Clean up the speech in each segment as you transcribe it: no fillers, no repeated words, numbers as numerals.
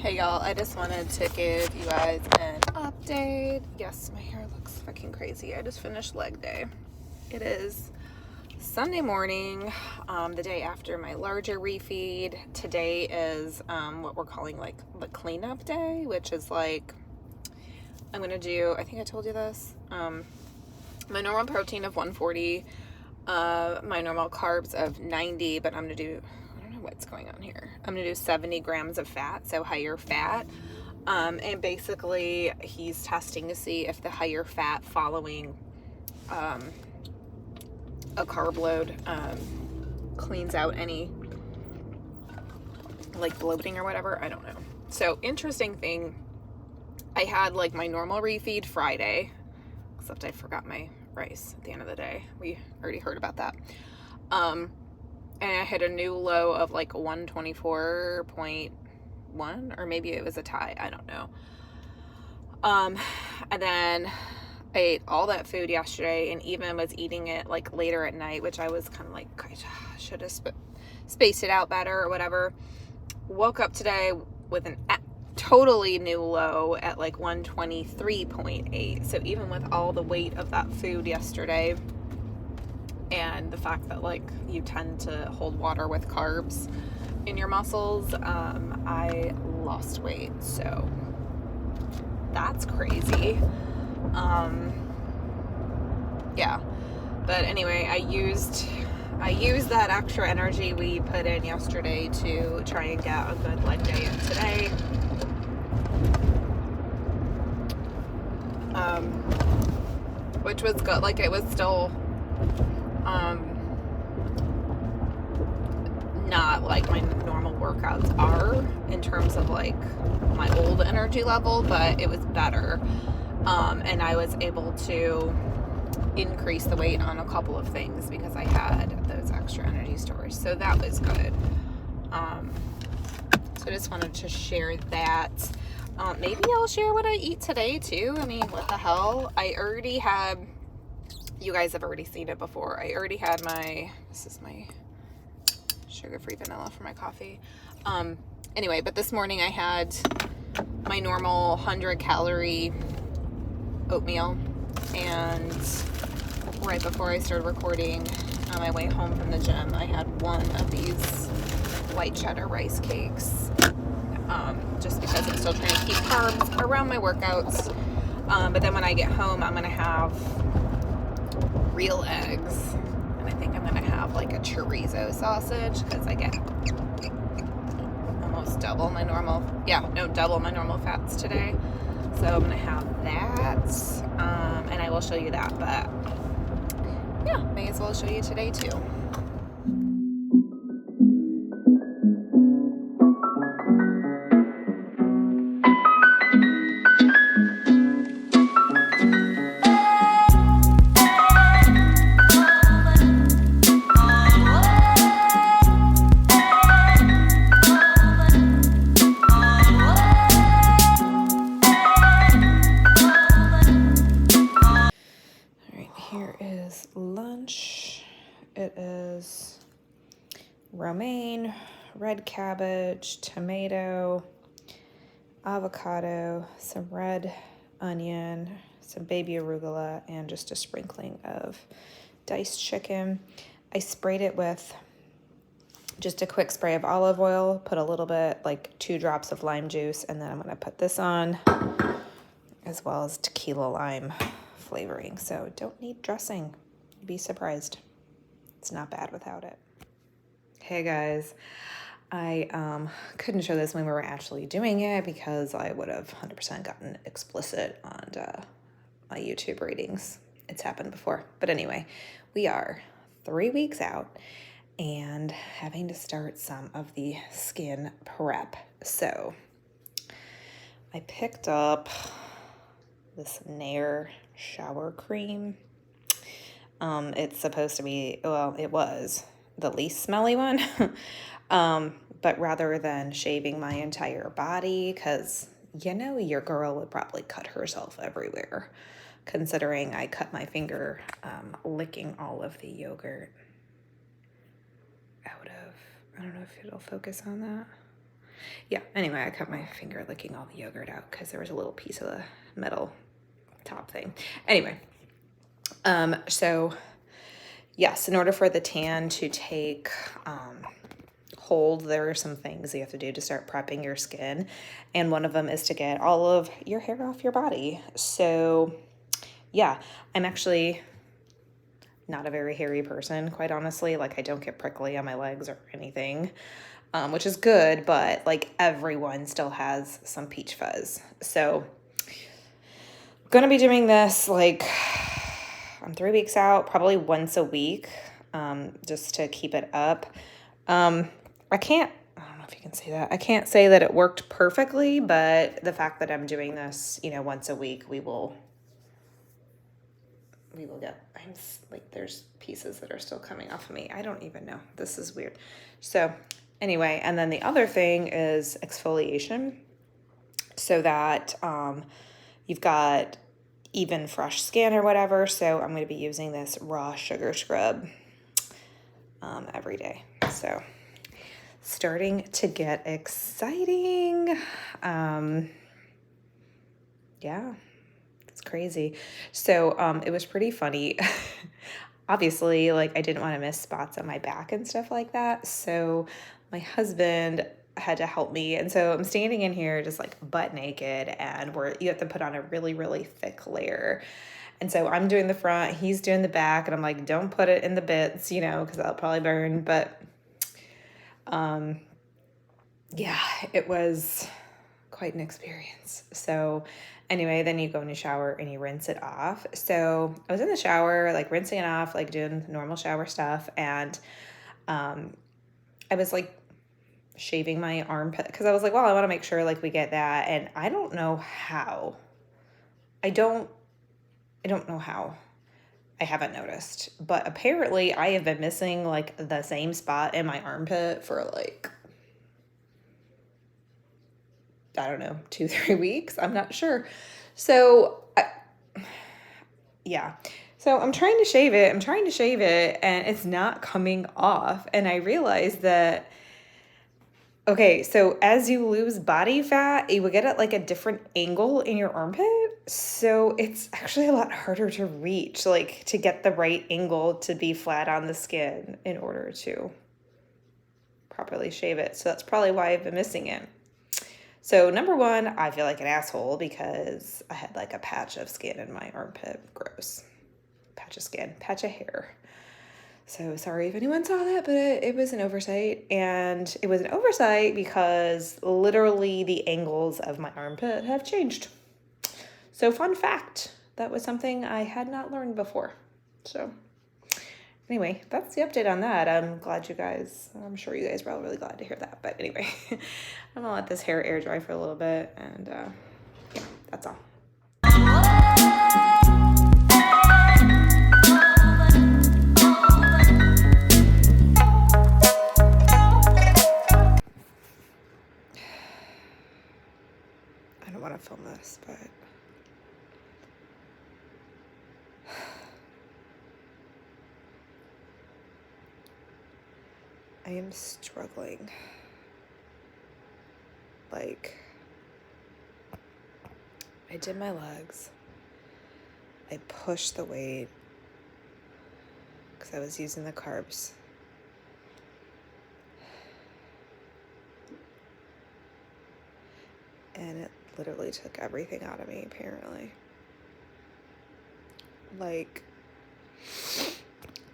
Hey y'all, I just wanted to give you guys an update. Yes, my hair looks fucking crazy. I just finished leg day. It is Sunday morning, the day after my larger refeed. Today is what we're calling like the cleanup day, which is like, I'm gonna do, I think I told you this, my normal protein of 140, my normal carbs of 90, but I'm gonna do, what's going on here. I'm gonna do 70 grams of fat, so higher fat. And basically he's testing to see if the higher fat following a carb load cleans out any like bloating or whatever. I don't know. So interesting thing, I had like my normal refeed Friday, except I forgot my rice at the end of the day. We already heard about that. And I hit a new low of like 124.1, or maybe it was a tie, I don't know. And then I ate all that food yesterday, and even was eating it like later at night, which I was kind of like, I should have spaced it out better or whatever. Woke up today with an totally new low at like 123.8. So even with all the weight of that food yesterday, and the fact that like you tend to hold water with carbs in your muscles, I lost weight, so that's crazy. Yeah, but anyway, I used that extra energy we put in yesterday to try and get a good leg day in today. Which was good. Like, it was still not like my normal workouts are in terms of like my old energy level, but it was better. And I was able to increase the weight on a couple of things because I had those extra energy stores. So that was good. So I just wanted to share that. Maybe I'll share what I eat today too. I mean, what the hell? You guys have already seen it before. I already had this is my sugar-free vanilla for my coffee. Anyway, but this morning I had my normal 100-calorie oatmeal, and right before I started recording on my way home from the gym, I had one of these white cheddar rice cakes, just because I'm still trying to keep carbs around my workouts. But then when I get home, I'm going to have real eggs, and I think I'm going to have like a chorizo sausage because I get almost double my normal fats today. So I'm going to have that, and I will show you that, but yeah, may as well show you today too. Here is lunch. It is romaine, red cabbage, tomato, avocado, some red onion, some baby arugula, and just a sprinkling of diced chicken. I sprayed it with just a quick spray of olive oil, put a little bit, like 2 drops of lime juice, and then I'm gonna put this on, as well as tequila lime flavoring. So don't need dressing. You'd be surprised. It's not bad without it. Hey guys, I couldn't show this when we were actually doing it because I would have 100% gotten explicit on my YouTube ratings. It's happened before. But anyway, we are 3 weeks out and having to start some of the skin prep. So I picked up this Nair shower cream. It's supposed to be, well, it was the least smelly one. But rather than shaving my entire body, because your girl would probably cut herself everywhere, considering I cut my finger licking all of the yogurt out of, I don't know if it'll focus on that. Yeah, anyway, I cut my finger licking all the yogurt out because there was a little piece of the metal top thing. Anyway, so yes, in order for the tan to take hold, there are some things you have to do to start prepping your skin. And one of them is to get all of your hair off your body. So yeah, I'm actually not a very hairy person, quite honestly. Like, I don't get prickly on my legs or anything, which is good, but like everyone still has some peach fuzz. So I'm gonna be doing this like, I'm 3 weeks out, probably once a week, just to keep it up. I don't know if you can say that. I can't say that it worked perfectly, but the fact that I'm doing this, once a week, we will get, I'm like, there's pieces that are still coming off of me. I don't even know. This is weird. So anyway, and then the other thing is exfoliation, so that you've got even fresh skin or whatever. So I'm going to be using this raw sugar scrub every day. So starting to get exciting. Yeah, it's crazy. So it was pretty funny. Obviously, like, I didn't want to miss spots on my back and stuff like that. So my husband had to help me. And so I'm standing in here just like butt naked, and you have to put on a really, really thick layer. And so I'm doing the front, he's doing the back, and I'm like, don't put it in the bits, because that'll probably burn. But yeah, it was quite an experience. So anyway, then you go in the shower and you rinse it off. So I was in the shower, like rinsing it off, like doing normal shower stuff. And I was like shaving my armpit because I was like, well, I want to make sure like we get that. And I don't know how. I don't know how. I haven't noticed. But apparently I have been missing like the same spot in my armpit for like, I don't know, 2-3 weeks. I'm not sure. So yeah. So I'm trying to shave it and it's not coming off. And I realized that, okay, so as you lose body fat, you will get at like a different angle in your armpit. So it's actually a lot harder to reach, like to get the right angle to be flat on the skin in order to properly shave it. So that's probably why I've been missing it. So number one, I feel like an asshole because I had like a patch of skin in my armpit. Gross. Patch of skin, patch of hair. So sorry if anyone saw that, but it was an oversight. And it was an oversight because literally the angles of my armpit have changed. So fun fact, that was something I had not learned before. So anyway, that's the update on that. I'm sure you guys were all really glad to hear that. But anyway, I'm gonna let this hair air dry for a little bit, and yeah, that's all. I don't want to film this, but I am struggling. Like, I did my legs. I pushed the weight because I was using the carbs. And it literally took everything out of me, apparently. Like,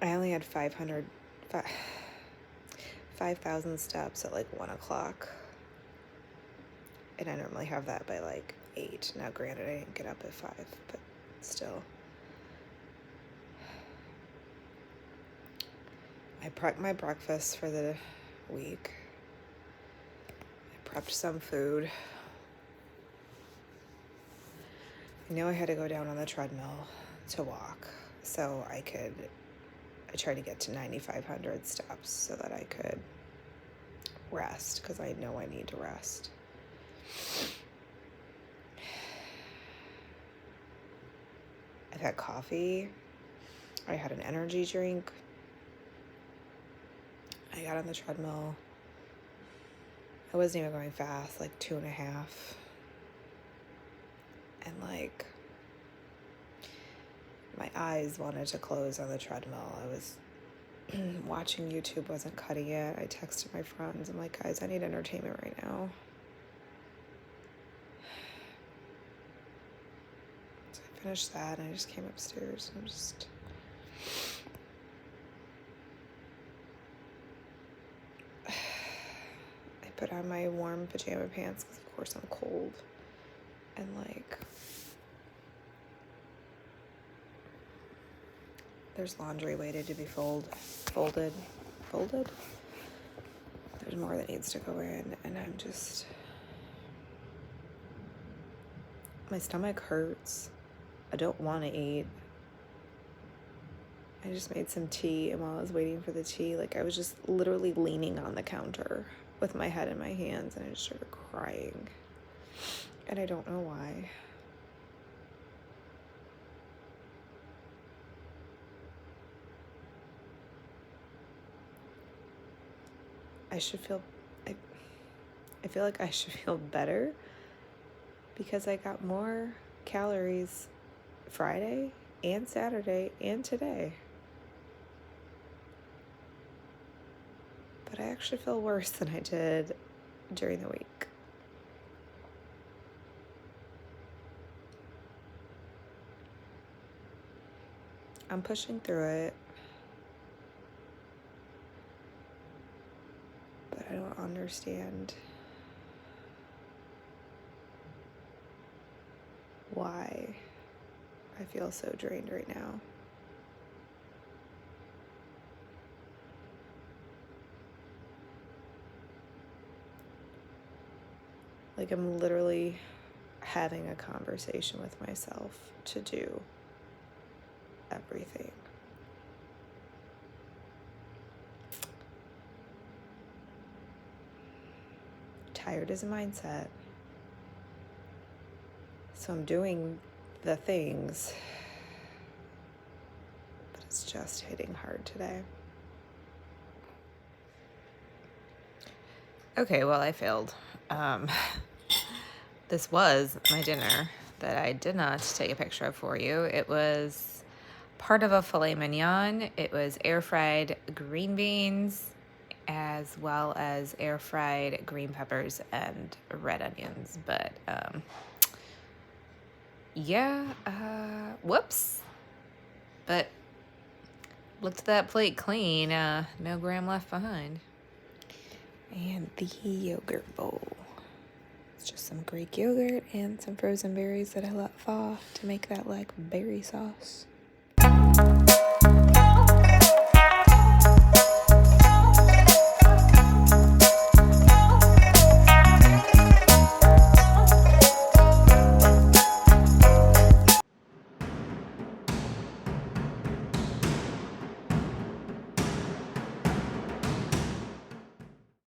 I only had 5,000 steps at like 1 o'clock. And I normally have that by like 8. Now, granted, I didn't get up at 5, but still. I prepped my breakfast for the week. I prepped some food. I knew I had to go down on the treadmill to walk, so I tried to get to 9,500 steps so that I could rest, because I know I need to rest. I've had coffee. I had an energy drink. I got on the treadmill. I wasn't even going fast, like 2.5. And like, my eyes wanted to close on the treadmill. I was watching YouTube, wasn't cutting it. I texted my friends. I'm like, guys, I need entertainment right now. So I finished that and I just came upstairs and just... I put on my warm pajama pants because of course I'm cold. And like, there's laundry waiting to be folded. There's more that needs to go in, and I'm just, my stomach hurts. I don't want to eat. I just made some tea, and while I was waiting for the tea, like I was just literally leaning on the counter with my head in my hands, and I just started crying. And I don't know why. I feel like I should feel better because I got more calories Friday and Saturday and today. But I actually feel worse than I did during the week. I'm pushing through it. But I don't understand why I feel so drained right now. Like I'm literally having a conversation with myself to do everything. Tired is a mindset. So I'm doing the things, but it's just hitting hard today. Okay, well, I failed. This was my dinner that I did not take a picture of for you. It was part of a filet mignon. It was air-fried green beans, as well as air-fried green peppers and red onions. But whoops. But looked at that plate clean, no gram left behind. And the yogurt bowl. It's just some Greek yogurt and some frozen berries that I let thaw to make that like berry sauce.